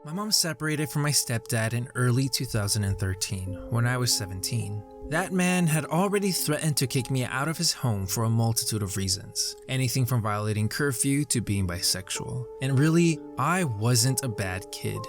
My mom separated from my stepdad in early 2013 when I was 17. That man had already threatened to kick me out of his home for a multitude of reasons. Anything from violating curfew to being bisexual. And really, I wasn't a bad kid.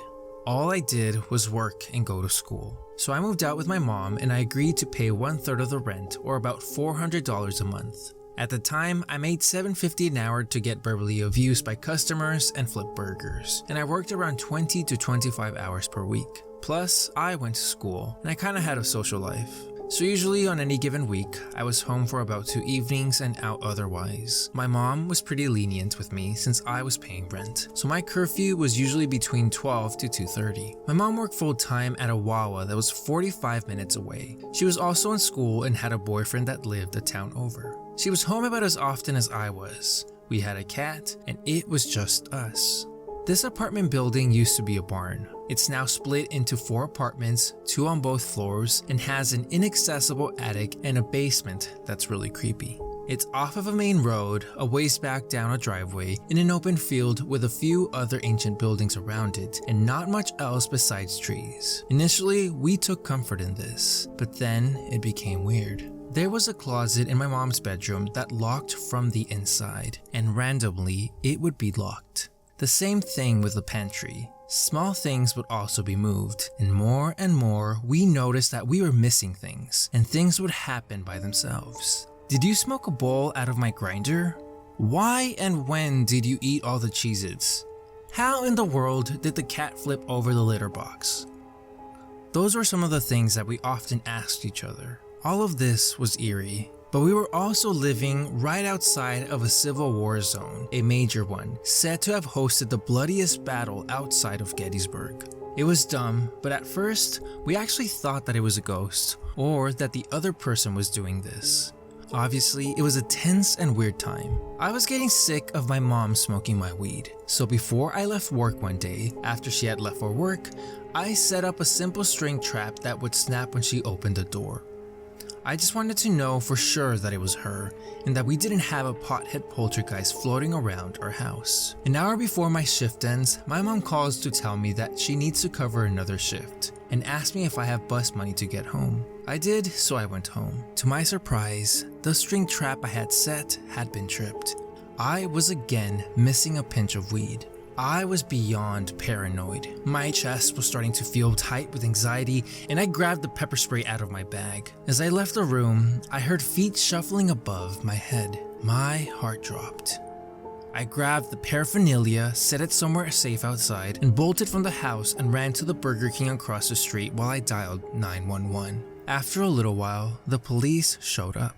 All I did was work and go to school. So I moved out with my mom and I agreed to pay 1/3 of the rent, or about $400 a month. At the time, I made $7.50 an hour to get verbally abused by customers and flip burgers, and I worked around 20 to 25 hours per week. Plus, I went to school, and I kinda had a social life. So usually on any given week, I was home for about 2 evenings and out otherwise. My mom was pretty lenient with me since I was paying rent, so my curfew was usually between 12 to 2:30. My mom worked full-time at a Wawa that was 45 minutes away. She was also in school and had a boyfriend that lived a town over. She was home about as often as I was. We had a cat, and it was just us. This apartment building used to be a barn. It's now split into 4 apartments, 2 on both floors, and has an inaccessible attic and a basement that's really creepy. It's off of a main road, a ways back down a driveway, in an open field with a few other ancient buildings around it, and not much else besides trees. Initially, we took comfort in this, but then it became weird. There was a closet in my mom's bedroom that locked from the inside, and randomly, it would be locked. The same thing with the pantry. Small things would also be moved, and more, we noticed that we were missing things, and things would happen by themselves. Did you smoke a bowl out of my grinder? Why and when did you eat all the Cheez-Its? How in the world did the cat flip over the litter box? Those were some of the things that we often asked each other. All of this was eerie, but we were also living right outside of a Civil War zone, a major one, said to have hosted the bloodiest battle outside of Gettysburg. It was dumb, but at first, we actually thought that it was a ghost, or that the other person was doing this. Obviously, it was a tense and weird time. I was getting sick of my mom smoking my weed, so before I left work one day, after she had left for work, I set up a simple string trap that would snap when she opened the door. I just wanted to know for sure that it was her, and that we didn't have a pothead poltergeist floating around our house. An hour before my shift ends, my mom calls to tell me that she needs to cover another shift, and asked me if I have bus money to get home. I did, so I went home. To my surprise, the string trap I had set had been tripped. I was again missing a pinch of weed. I was beyond paranoid. My chest was starting to feel tight with anxiety, and I grabbed the pepper spray out of my bag. As I left the room, I heard feet shuffling above my head. My heart dropped. I grabbed the paraphernalia, set it somewhere safe outside, and bolted from the house and ran to the Burger King across the street while I dialed 911. After a little while, the police showed up.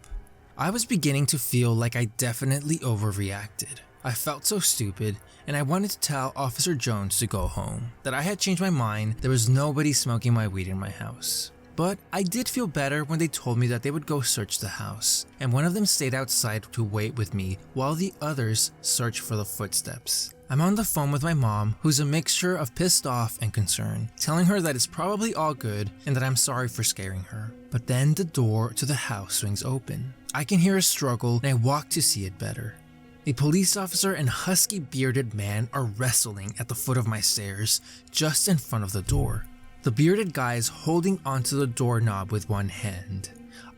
I was beginning to feel like I definitely overreacted. I felt so stupid, and I wanted to tell Officer Jones to go home, that I had changed my mind, there was nobody smoking my weed in my house. But I did feel better when they told me that they would go search the house, and one of them stayed outside to wait with me while the others searched for the footsteps. I'm on the phone with my mom, who's a mixture of pissed off and concerned, telling her that it's probably all good and that I'm sorry for scaring her. But then the door to the house swings open. I can hear a struggle and I walk to see it better. A police officer and husky bearded man are wrestling at the foot of my stairs, just in front of the door. The bearded guy is holding onto the doorknob with one hand.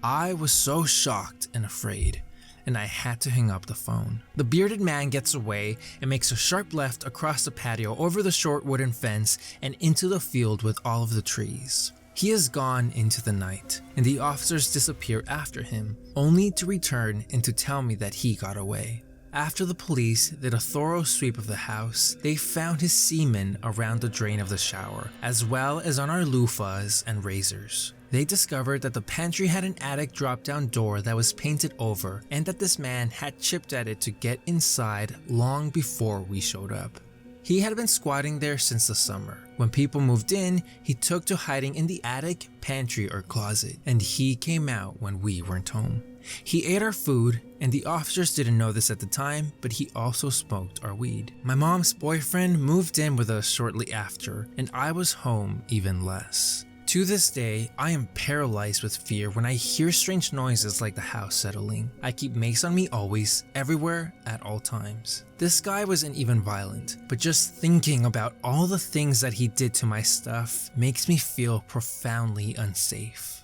I was so shocked and afraid, and I had to hang up the phone. The bearded man gets away and makes a sharp left across the patio over the short wooden fence and into the field with all of the trees. He is gone into the night, and the officers disappear after him, only to return and to tell me that he got away. After the police did a thorough sweep of the house, they found his semen around the drain of the shower, as well as on our loofahs and razors. They discovered that the pantry had an attic drop-down door that was painted over, and that this man had chipped at it to get inside long before we showed up. He had been squatting there since the summer. When people moved in, he took to hiding in the attic, pantry, or closet, and he came out when we weren't home. He ate our food, and the officers didn't know this at the time, but he also smoked our weed. My mom's boyfriend moved in with us shortly after, and I was home even less. To this day, I am paralyzed with fear when I hear strange noises like the house settling. I keep mace on me always, everywhere, at all times. This guy wasn't even violent, but just thinking about all the things that he did to my stuff makes me feel profoundly unsafe.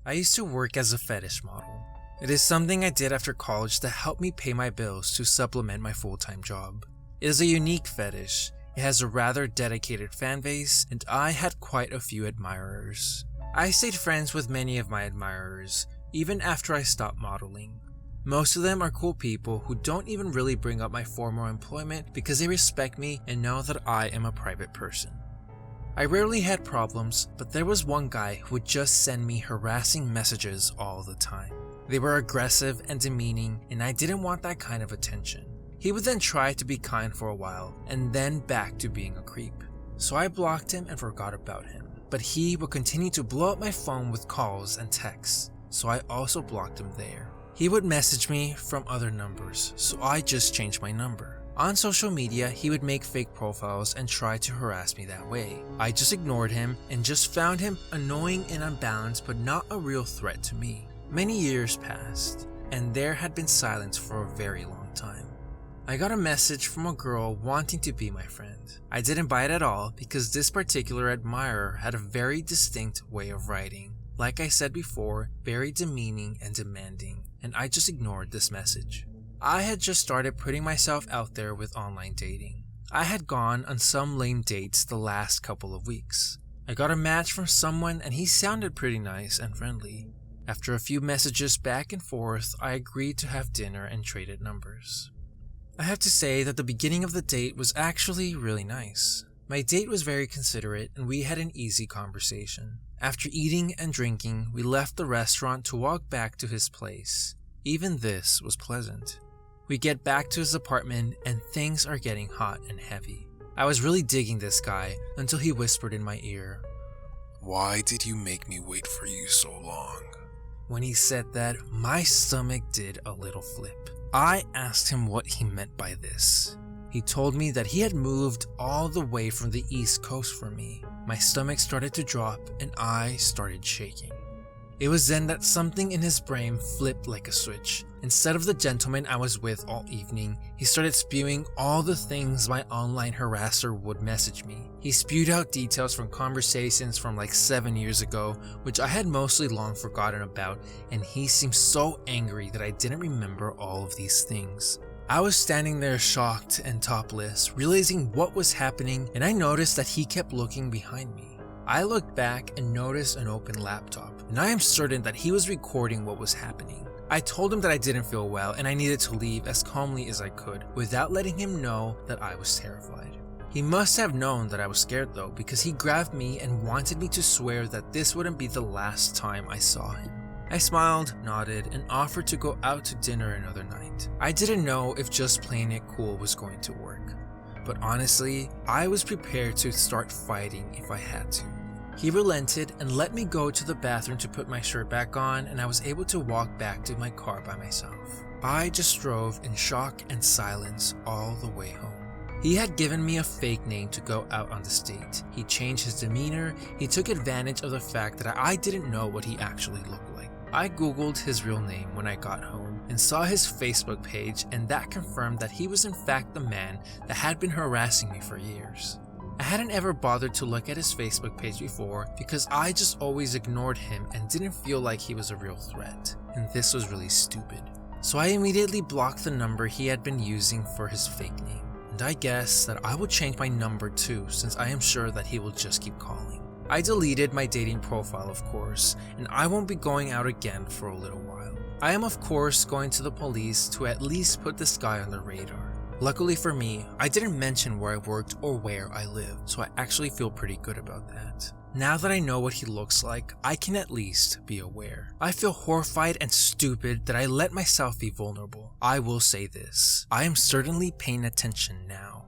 I used to work as a fetish model. It is something I did after college to help me pay my bills to supplement my full-time job. It is a unique fetish, it has a rather dedicated fan base, and I had quite a few admirers. I stayed friends with many of my admirers, even after I stopped modeling. Most of them are cool people who don't even really bring up my former employment because they respect me and know that I am a private person. I rarely had problems, but there was one guy who would just send me harassing messages all the time. They were aggressive and demeaning, and I didn't want that kind of attention. He would then try to be kind for a while, and then back to being a creep. So I blocked him and forgot about him. But he would continue to blow up my phone with calls and texts, so I also blocked him there. He would message me from other numbers, so I just changed my number. On social media, he would make fake profiles and try to harass me that way. I just ignored him and just found him annoying and unbalanced, but not a real threat to me. Many years passed, and there had been silence for a very long time. I got a message from a girl wanting to be my friend. I didn't buy it at all because this particular admirer had a very distinct way of writing. Like I said before, very demeaning and demanding, and I just ignored this message. I had just started putting myself out there with online dating. I had gone on some lame dates the last couple of weeks. I got a match from someone and he sounded pretty nice and friendly. After a few messages back and forth, I agreed to have dinner and traded numbers. I have to say that the beginning of the date was actually really nice. My date was very considerate and we had an easy conversation. After eating and drinking, we left the restaurant to walk back to his place. Even this was pleasant. We get back to his apartment and things are getting hot and heavy. I was really digging this guy until he whispered in my ear, "Why did you make me wait for you so long?" When he said that, my stomach did a little flip. I asked him what he meant by this. He told me that he had moved all the way from the East Coast for me. My stomach started to drop and I started shaking. It was then that something in his brain flipped like a switch. Instead of the gentleman I was with all evening, he started spewing all the things my online harasser would message me. He spewed out details from conversations from like 7 years ago, which I had mostly long forgotten about, and he seemed so angry that I didn't remember all of these things. I was standing there shocked and topless, realizing what was happening, and I noticed that he kept looking behind me. I looked back and noticed an open laptop, and I am certain that he was recording what was happening. I told him that I didn't feel well and I needed to leave as calmly as I could, without letting him know that I was terrified. He must have known that I was scared though, because he grabbed me and wanted me to swear that this wouldn't be the last time I saw him. I smiled, nodded, and offered to go out to dinner another night. I didn't know if just playing it cool was going to work, but honestly, I was prepared to start fighting if I had to. He relented and let me go to the bathroom to put my shirt back on, and I was able to walk back to my car by myself. I just drove in shock and silence all the way home. He had given me a fake name to go out on this date. He changed his demeanor, he took advantage of the fact that I didn't know what he actually looked like. I googled his real name when I got home and saw his Facebook page, and that confirmed that he was in fact the man that had been harassing me for years. I hadn't ever bothered to look at his Facebook page before because I just always ignored him and didn't feel like he was a real threat, and this was really stupid. So I immediately blocked the number he had been using for his fake name, and I guess that I will change my number too, since I am sure that he will just keep calling. I deleted my dating profile, of course, and I won't be going out again for a little while. I am of course going to the police to at least put this guy on the radar. Luckily for me, I didn't mention where I worked or where I lived, so I actually feel pretty good about that. Now that I know what he looks like, I can at least be aware. I feel horrified and stupid that I let myself be vulnerable. I will say this, I am certainly paying attention now.